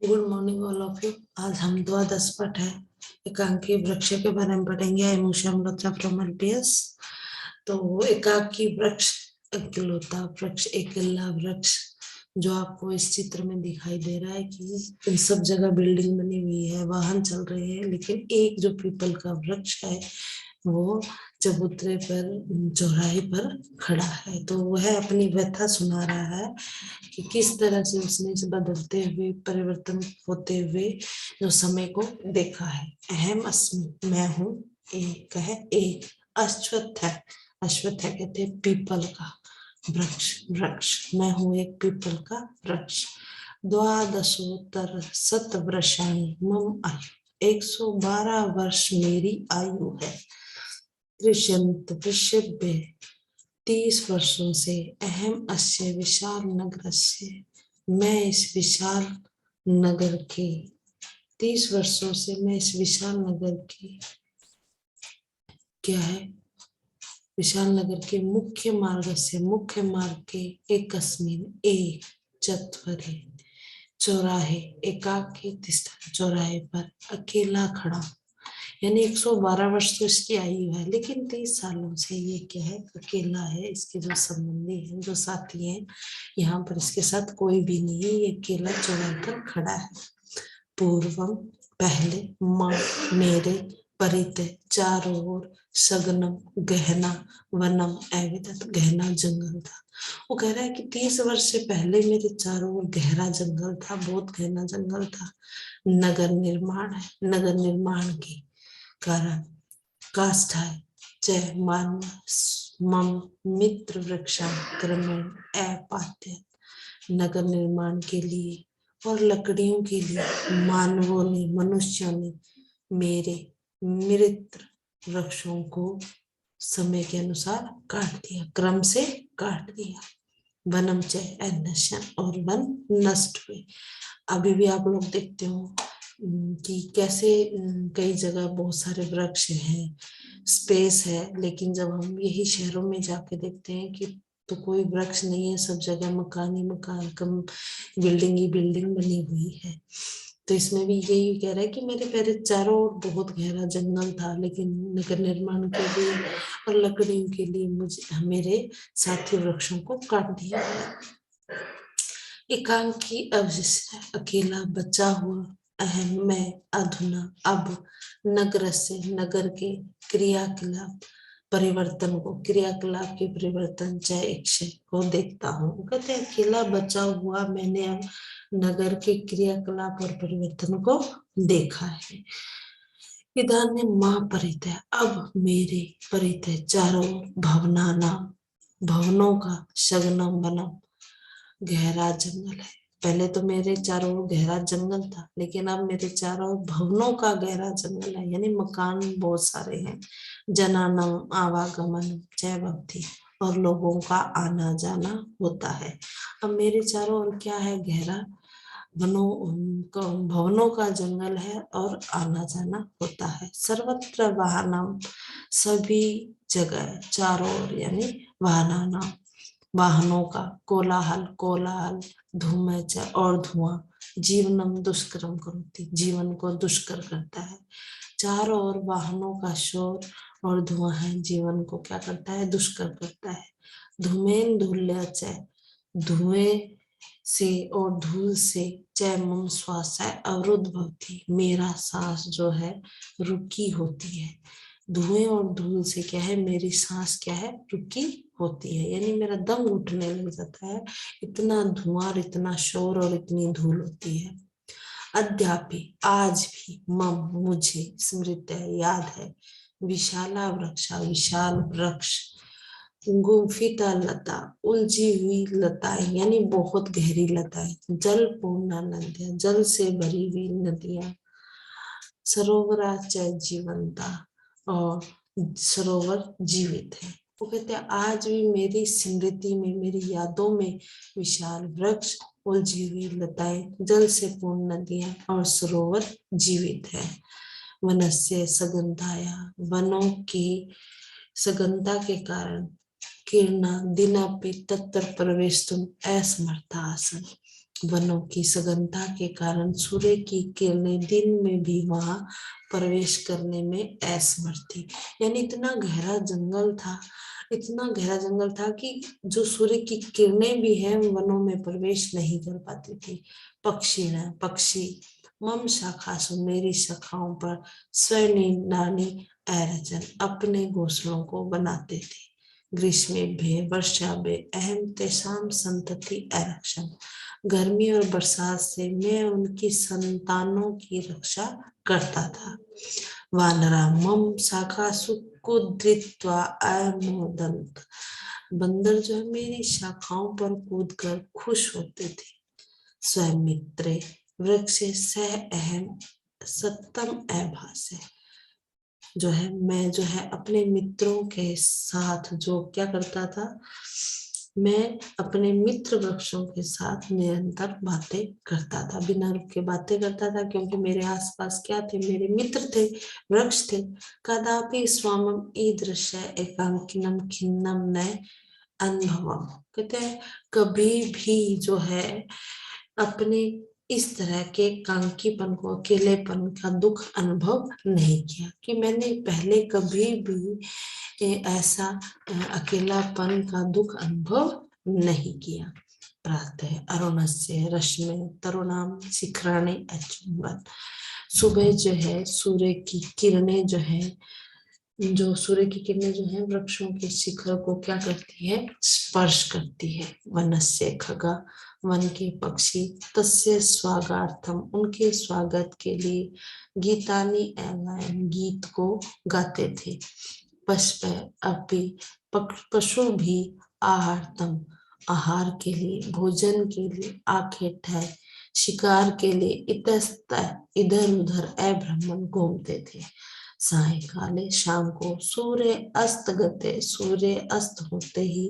Good morning all of you. आज हम द्वादश पठ है एकांकी वृक्ष के बारे में पढ़ेंगे। इमोशन लोचा फ्रॉम एलपीएस। तो एकाकी वृक्ष, अकेलोता वृक्ष, अकेला वृक्ष जो आपको इस चित्र में दिखाई दे रहा है कि इन सब जगह बिल्डिंग बनी हुई है, वाहन चल रहे हैं, लेकिन एक जो पीपल का वृक्ष है वो चबूतरे पर, चौराहे पर खड़ा है। तो वह अपनी व्यथा सुना रहा है कि किस तरह से उसने इस बदलते हुए, परिवर्तन होते हुए जो समय को देखा है। अहम अस्मि, मैं हूँ एक है, एक अश्वत्थ है। अश्वत्थ है कहते हैं पीपल का वृक्ष। वृक्ष, मैं हूँ एक पीपल का वृक्ष। द्वादशोत्तर शत वर्षाणि मम आयु, 112 वर्ष मेरी आयु है। त्रिशंत वृषभ्य, 30 वर्षों से, अहम अस्य विशाल नगर से, मैं इस विशाल नगर के, 30 वर्षों से मैं इस विशाल नगर की, क्या है, विशाल नगर के मुख्य मार्ग से, मुख्य मार्ग के एकस्मिन, एक चत्वरे, चौराहे, एकाकी तिष्ठा, चौराहे पर अकेला खड़ा। यानी 112 वर्ष तो इसकी आयु है, लेकिन 30 सालों से ये क्या है, अकेला है। इसके जो संबंधी हैं, जो साथी हैं, यहाँ पर इसके साथ कोई भी नहीं है, ये अकेला चौराहे पर खड़ा है। पूर्वम, पहले, माँ, मेरे, परितय, चारों ओर, सगनम, गहना, वनम, अविदत, गहना जंगल था। वो कह रहा है कि 30 वर्ष से पहले मेरे चारों ओर गहरा जंगल था, बहुत गहना जंगल था। नगर निर्माण है, नगर निर्माण के कारण काष्ठाय च मान मम मित्र वृक्षा क्रमेण अपात्य, नगर निर्माण के लिए और लकड़ियों के लिए मानवों ने, मनुष्यों ने मेरे मित्र वृक्षों को समय के अनुसार काट दिया, क्रम से काट दिया। वनम चय नशन, और वन नष्ट हुए। अभी भी आप लोग देखते हो कि कैसे कई जगह बहुत सारे वृक्ष हैं, स्पेस है, लेकिन जब हम यही शहरों में जाके देखते हैं कि तो कोई वृक्ष नहीं है, सब जगह मकान ही मकान, कम बिल्डिंग ही बिल्डिंग बनी हुई है। तो इसमें भी यही कह रहा है कि मेरे पहले चारों ओर बहुत गहरा जंगल था, लेकिन नगर निर्माण के लिए और लकड़ियों के लिए मुझे, मेरे साथी वृक्षों को काट दिया गया। एकांकी अवशिष्ट, अकेला बचा हुआ, अहम मैं, अधुना अब, नगर से, नगर के क्रियाकलाप, परिवर्तन को, क्रियाकलाप के परिवर्तन, चाहे इच्छा को देखता हूँ। कहते हैं अकेला बचा हुआ मैंने अब नगर के क्रियाकलाप और परिवर्तन को देखा है। विधान ने माँ परितय, अब मेरे परितय चारों भवनाना, भवनों का, शगनम बनम, गहरा जंगल है। पहले तो मेरे चारों ओर गहरा जंगल था, लेकिन अब मेरे चारों ओर भवनों का गहरा जंगल है, यानी मकान बहुत सारे हैं। जनानम आवागमन जय भक्ति, और लोगों का आना जाना होता है। अब मेरे चारों ओर क्या है, गहरा वनों, भवनों का जंगल है और आना जाना होता है। सर्वत्र वाहनम, सभी जगह, चारों ओर यानी वाहनाना, वाहनों का, कोलाहल, कोलाहल, धूमय और धुआं, जीवनम दुष्करम करोति, जीवन को दुष्कर करता है। चारों ओर वाहनों का शोर और धुआं है, जीवन को क्या करता है, दुष्कर करता है। धूमेन धूल्य च, धुएं से और धूल से, चय मम श्वास अवरुद्ध भवती, मेरा सांस जो है रुकी होती है। धुएं और धूल से क्या है, मेरी सांस क्या है, रुकी होती है, यानी मेरा दम घुटने लग जाता है, इतना धुआं और इतना शोर और इतनी धूल होती है। अद्यापि, आज भी, मम मुझे, स्मृत है, याद है, विशाला वृक्षा, विशाल वृक्ष, गुम्फिता लता, उलझी हुई लताएं, यानी बहुत गहरी लताएं, जल पूर्ण नदियां, जल से भरी हुई नदियां, सरोवरा च जीवंता, और सरोवर जीवित है। वो कहते हैं आज भी मेरी स्मृति में, मेरी यादों में विशाल वृक्ष, उलझी हुई लताएं, जल से पूर्ण नदियां और सरोवर जीवित है। वनस्य सगंधाया, वनों की सगंधा के कारण, किरणा दिनापि तत्र प्रवेश तुम असमर्था आसन, वनों की सघनता के कारण सूर्य की किरणें दिन में भी वहां प्रवेश करने में असमर्थ थी। यानी इतना गहरा जंगल था, इतना गहरा जंगल था कि जो सूर्य की किरणें भी हैं वनों में प्रवेश नहीं कर पाती थी। पक्षी मम शाखासु, मेरी शाखाओं पर स्वनिर्णानि अरचन, अपने घोंसलों को बनाते थे। ग्रीष्मेभ्य वर्षाभ्य अहम तेषां संतति अरक्षम, गर्मी और बरसात से मैं उनकी संतानों की रक्षा करता था। वानरा मम शाखासु कुद्रित्वा अमोदन्त, बंदर जो है मेरी शाखाओं पर कूदकर खुश होते थे। स्वयं मित्रे वृक्ष सह अहम सत्यम अभास्य, जो है मैं जो है अपने मित्रों के साथ जो क्या करता था, मैं अपने मित्र वृक्षों के साथ निरंतर बातें करता था, बिना रुक के बातें करता था, क्योंकि मेरे आसपास क्या थे, मेरे मित्र थे, वृक्ष थे। कदापि स्वामम ईदृश एकांकिनम खिन्नम न अनुभवम, कहते हैं कभी भी जो है अपने इस तरह के कांकीपन को, अकेलेपन का दुख अनुभव नहीं किया, कि मैंने पहले कभी भी ऐसा अकेलापन का दुख अनुभव नहीं किया। प्रातः अरुणस्य रश्मि तरुणाम शिखराणि अचुंबन, सुबह जो है सूर्य की किरणें जो है, जो सूर्य की किरणें जो है वृक्षों के शिखर को क्या करती है, स्पर्श करती है। वनस्य खगा, वन के पक्षी, तस्य स्वागतार्थम, उनके स्वागत के लिए गीतानि एवं गीत को गाते थे। पशुप अपि, पशु भी आहारतम, आहार के लिए, भोजन के लिए, आखेट है, शिकार के लिए इतस्ततः इधर उधर अभ्रमण घूमते थे। सायकाले, शाम को, सूर्य अस्त गते, सूर्य अस्त होते ही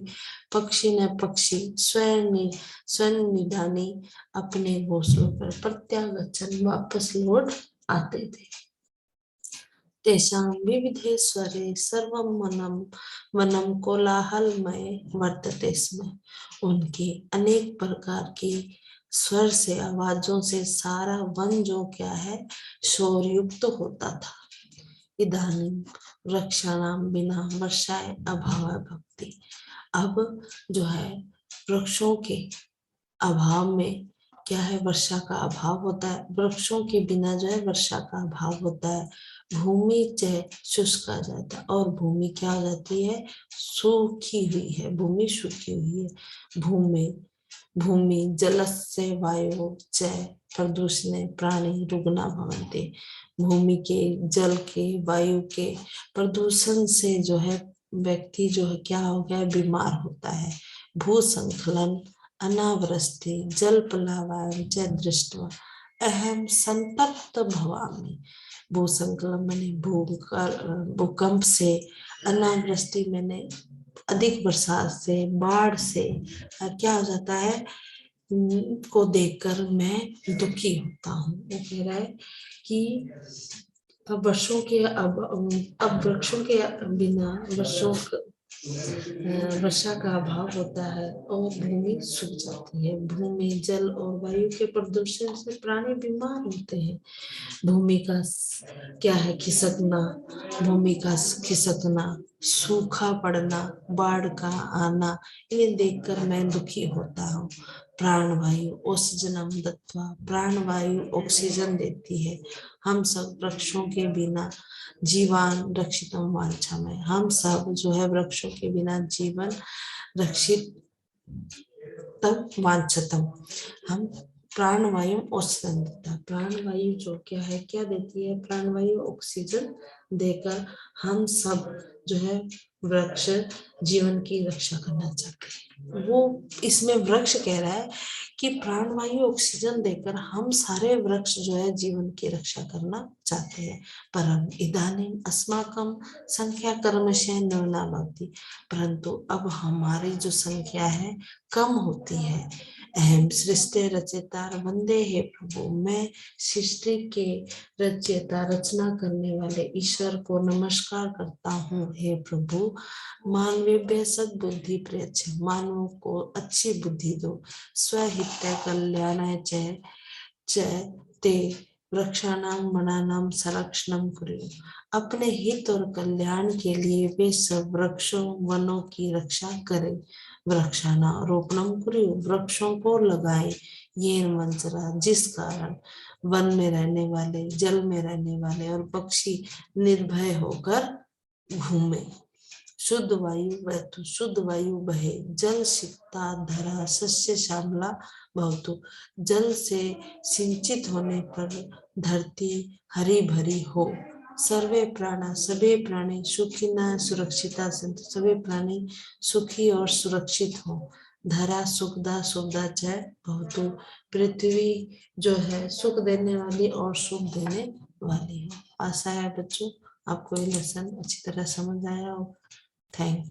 पक्षी न पक्षी स्वयं निधानी, अपने घोंसलों पर प्रत्यागछन, वापस लौट आते थे। तेषां विविधे स्वरे सर्वं वनं कोलाहलमय वर्तते स्म, उनके अनेक प्रकार की स्वर से, आवाजों से सारा वन जो क्या है, शोर युक्त होता था। इदानीं वृक्षाणां बिना वर्षाय अभाव भक्ति, अब जो है वृक्षों के अभाव में क्या है, वर्षा का अभाव होता है। वृक्षों के बिना जो है वर्षा का अभाव होता है। भूमि शुष्क आ जाता है, और भूमि क्या हो जाती है, सूखी हुई है, भूमि सूखी हुई है। भूमि जलस्य वायु च प्रदूषणे प्राणी रुग्ना भवन्ति, भूमि के, जल के, वायु के प्रदूषण से जो है व्यक्ति जो है क्या हो गया, बीमार होता है। भूसंखलन अनावृष्टि जल प्लावायं च दृष्ट्वा अहम संतप्त भवामि, भूसंकलन मैंने भूकंप से, अनावृष्टि मैंने अधिक बरसात से, बाढ़ से क्या हो जाता है, को देखकर मैं दुखी होता हूँ। वो कह रहा है कि वर्षों के अब वृक्षों के बिना वर्षा का अभाव होता है और भूमि सूख जाती है। भूमि जल और वायु के प्रदूषण से प्राणी बीमार होते हैं। भूमि का क्या है, खिसकना, भूमि का खिसकना, सूखा पड़ना, बाढ़ का आना, इन्हें देखकर मैं दुखी होता हूँ। प्राणवायु ऑक्सीजन दत्वा, प्राणवायु ऑक्सीजन देती है। हम सब वृक्षों के बिना जीवन रक्षितम वांछामय, हम सब जो है वृक्षों के बिना जीवन रक्षित तम वांछतम, हम प्राणवायु ऑक्सीजन देता है। प्राणवायु जो क्या है, क्या देती है, प्राणवायु ऑक्सीजन देकर हम सब जो है वृक्ष जीवन की रक्षा करना चाहते हैं। वो इसमें वृक्ष कह रहा है कि प्राणवायु ऑक्सीजन देकर हम सारे वृक्ष जो है जीवन की रक्षा करना चाहते हैं। परम इदानीम अस्माकं संख्या कर्मशः न्यूना भवति, परंतु अब हमारी जो संख्या है कम होती है। अहम सृष्टि रचयिता वंदे हे प्रभु, मैं सृष्टि के रचयिता रचना करने वाले ईश्वर को नमस्कार करता हूँ। हे प्रभु, मानवीय सद्बुद्धि प्रयच्छ, मानवों को अच्छी बुद्धि दो। स्वहित कल्याणाय च ते वृक्षाणां वनानां संरक्षणं कुरु, अपने हित और कल्याण के लिए वे सब वृक्षों वनों की रक्षा करें। वृक्षाना रोपणम कुरु, वृक्षों को लगाए। ये मंजरा, जिस कारण वन में रहने वाले, जल में रहने वाले और पक्षी निर्भय होकर घूमे। शुद्ध वायु बहतु, शुद्ध वायु बहे। जल सिक्ता धरा सस्य श्यामला भवतु, जल से सिंचित होने पर धरती हरी भरी हो। सर्वे प्राणा, सभी प्राणी सुखिना सुरक्षिता संतु, सभी प्राणी सुखी और सुरक्षित हो। धरा सुखदा सुखदा च भवतु, पृथ्वी जो है सुख देने वाली और सुख देने वाली है। आशा है बच्चों आपको ये लेसन अच्छी तरह समझ आया होगा। Thank you.